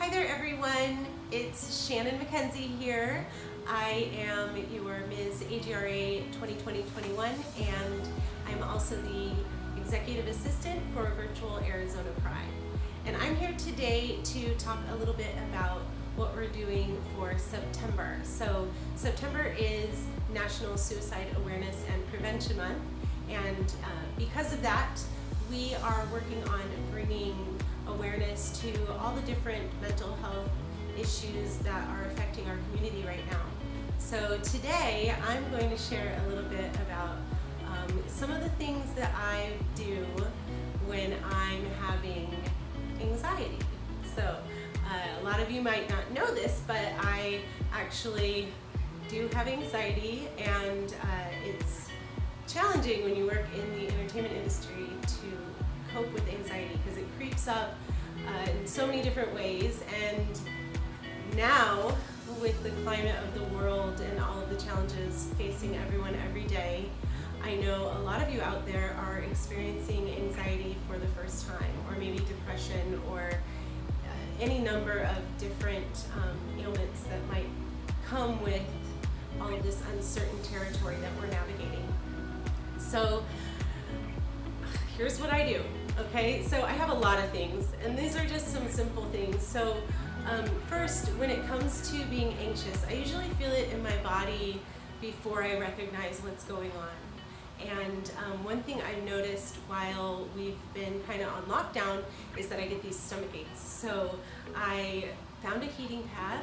Hi there everyone, it's Shannon McKenzie here. I am your Ms. AGRA 2020-21 and I'm also the Executive Assistant for Virtual Arizona Pride. And I'm here today to talk a little bit about what we're doing for September. So September is National Suicide Awareness and Prevention Month, and because of that, we are working on bringing awareness to all the different mental health issues that are affecting our community right now. So today I'm going to share a little bit about some of the things that I do when I'm having anxiety. So a lot of you might not know this, but I actually do have anxiety, and it's challenging when you work in the entertainment industry to cope with anxiety because it creeps up in so many different ways. And now with the climate of the world and all of the challenges facing everyone every day, I know a lot of you out there are experiencing anxiety for the first time, or maybe depression, or any number of different ailments that might come with all of this uncertain territory that we're navigating. So here's what I do, okay? So I have a lot of things, and these are just some simple things. So first, when it comes to being anxious, I usually feel it in my body before I recognize what's going on. And one thing I've noticed while we've been kind of on lockdown is that I get these stomach aches. So I found a heating pad.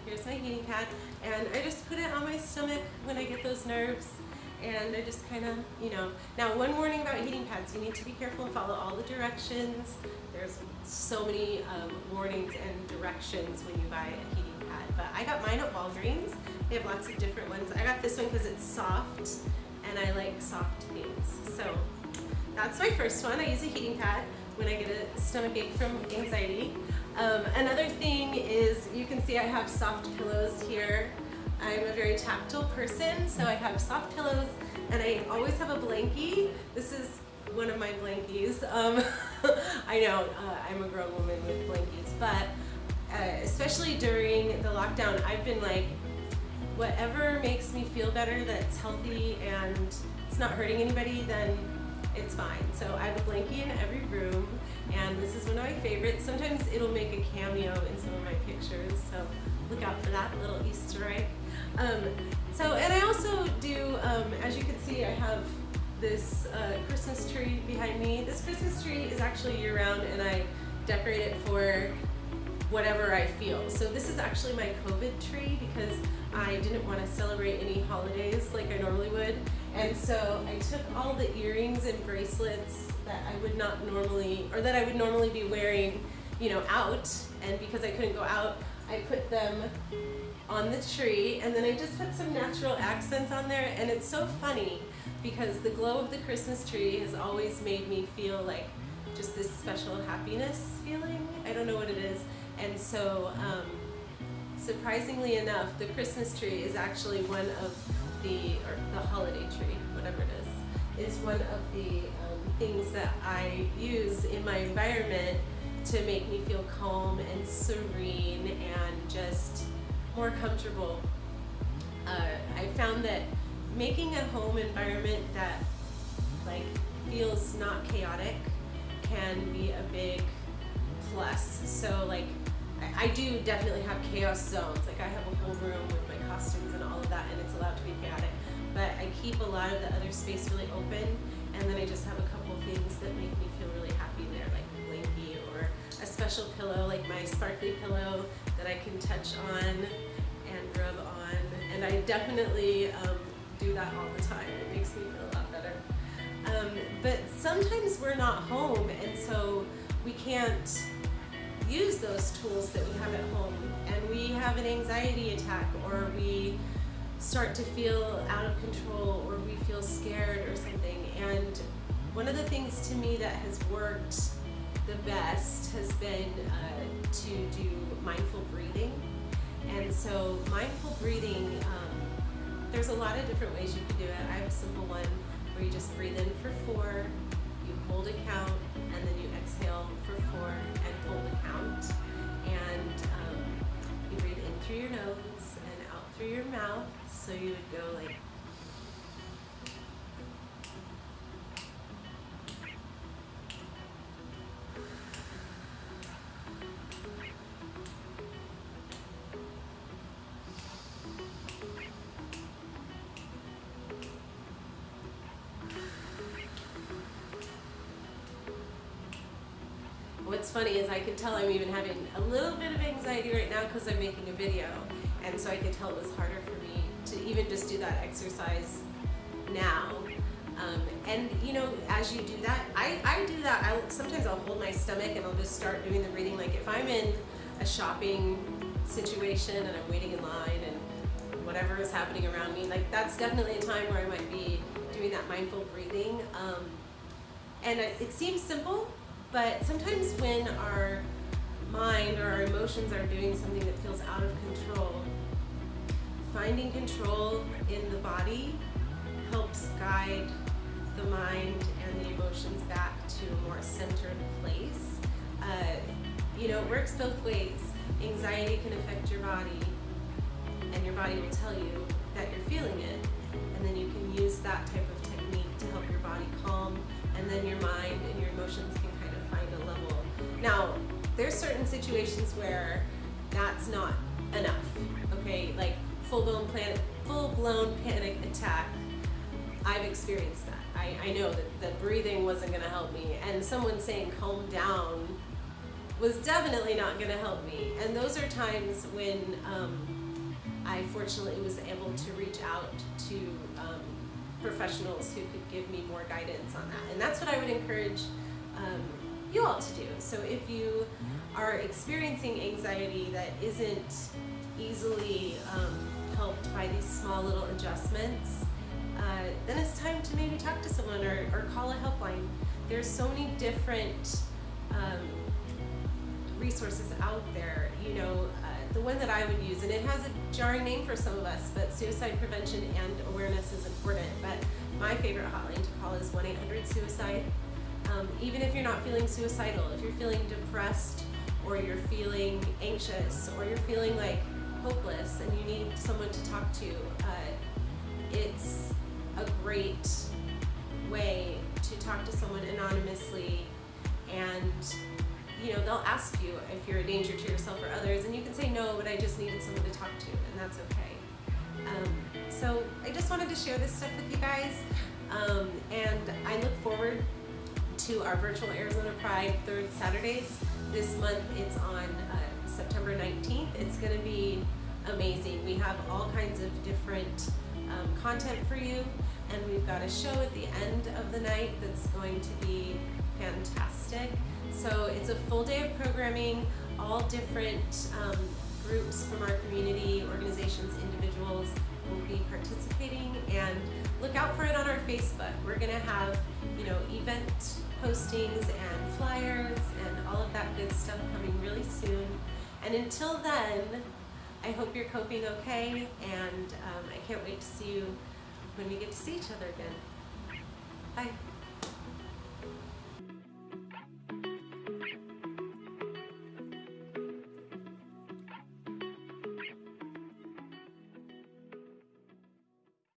Here's my heating pad, and I just put it on my stomach when I get those nerves. And I just kind of, now one warning about heating pads, you need to be careful and follow all the directions. There's so many warnings and directions when you buy a heating pad. But I got mine at Walgreens. They have lots of different ones. I got this one because it's soft, and I like soft things. So that's my first one. I use a heating pad when I get a stomach ache from anxiety. Another thing is, you can see I have soft pillows here. I'm a very tactile person, so I have soft pillows, and I always have a blankie. This is one of my blankies. I know I'm a grown woman with blankies, but especially during the lockdown, I've been like, whatever makes me feel better, that's healthy and it's not hurting anybody, then it's fine. So I have a blankie in every room, and this is one of my favorites. Sometimes it'll make a cameo in some of my pictures, so look out for that little Easter egg. And I also do, as you can see, I have this Christmas tree behind me. This Christmas tree is actually year-round, and I decorate it for whatever I feel. So this is actually my COVID tree because I didn't want to celebrate any holidays like I normally would. And so I took all the earrings and bracelets that I would not normally, or that I would normally be wearing, out. And because I couldn't go out, I put them on the tree, and then I just put some natural accents on there. And it's so funny because the glow of the Christmas tree has always made me feel like just this special happiness feeling. I don't know what it is. And so surprisingly enough, the Christmas tree is actually one of or the holiday tree, whatever it is one of the things that I use in my environment to make me feel calm and serene and just more comfortable. I found that making a home environment that feels not chaotic can be a big plus. So I do definitely have chaos zones. I have a whole room with my costumes and all of that, and it's allowed to be chaotic. But I keep a lot of the other space really open, and then I just have a couple things that make me feel really happy there, like a blankie or a special pillow, like my sparkly pillow that I can touch on and rub on. And I definitely do that all the time. It makes me feel a lot better. But sometimes we're not home, and so we can't use those tools that we have at home, and we have an anxiety attack, or we start to feel out of control, or we feel scared or something. And one of the things to me that has worked the best has been to do mindful breathing. And so mindful breathing, there's a lot of different ways you can do it. I have a simple one where you just breathe in for 4, you hold a count, and then you exhale for 4 and hold a count. your nose and out through your mouth. So you would go like, what's funny is I can tell I'm even having a little bit of anxiety right now because I'm making a video, and so I could tell it was harder for me to even just do that exercise now. And you know, as you do that, I do that. Sometimes I'll hold my stomach and I'll just start doing the breathing. Like if I'm in a shopping situation and I'm waiting in line and whatever is happening around me, like that's definitely a time where I might be doing that mindful breathing. And it seems simple, but sometimes when our mind or our emotions are doing something that feels out of control, finding control in the body helps guide the mind and the emotions back to a more centered place. You know, it works both ways. Anxiety can affect your body, and your body will tell you that you're feeling it, and then you can use that type of technique to help your body calm, and then your mind and your emotions can kind of find a level. Now, there's certain situations where that's not enough, okay? Like full-blown panic attack. I've experienced that. I know that the breathing wasn't gonna help me, and someone saying calm down was definitely not gonna help me. And those are times when I fortunately was able to reach out to professionals who could give me more guidance on that. And that's what I would encourage you all to do. So if you are experiencing anxiety that isn't easily helped by these small little adjustments, then it's time to maybe talk to someone or call a helpline. There's so many different resources out there. You know, the one that I would use, and it has a jarring name for some of us, but suicide prevention and awareness is important. But my favorite hotline to call is 1-800-SUICIDE. Even if you're not feeling suicidal, if you're feeling depressed, or you're feeling anxious, or you're feeling like hopeless and you need someone to talk to, it's a great way to talk to someone anonymously, and you know, they'll ask you if you're a danger to yourself or others, and you can say no, but I just needed someone to talk to, and that's okay. So I just wanted to share this stuff with you guys, and I look forward to our virtual Arizona Pride third Saturdays. This month it's on September 19th. It's going to be amazing. We have all kinds of different content for you, and we've got a show at the end of the night that's going to be fantastic. So it's a full day of programming, all different groups from our community, organizations, individuals will be participating, and look out for it on our Facebook. We're gonna have, you know, event postings and flyers and all of that good stuff coming really soon. And until then, I hope you're coping okay, and I can't wait to see you when we get to see each other again. Bye.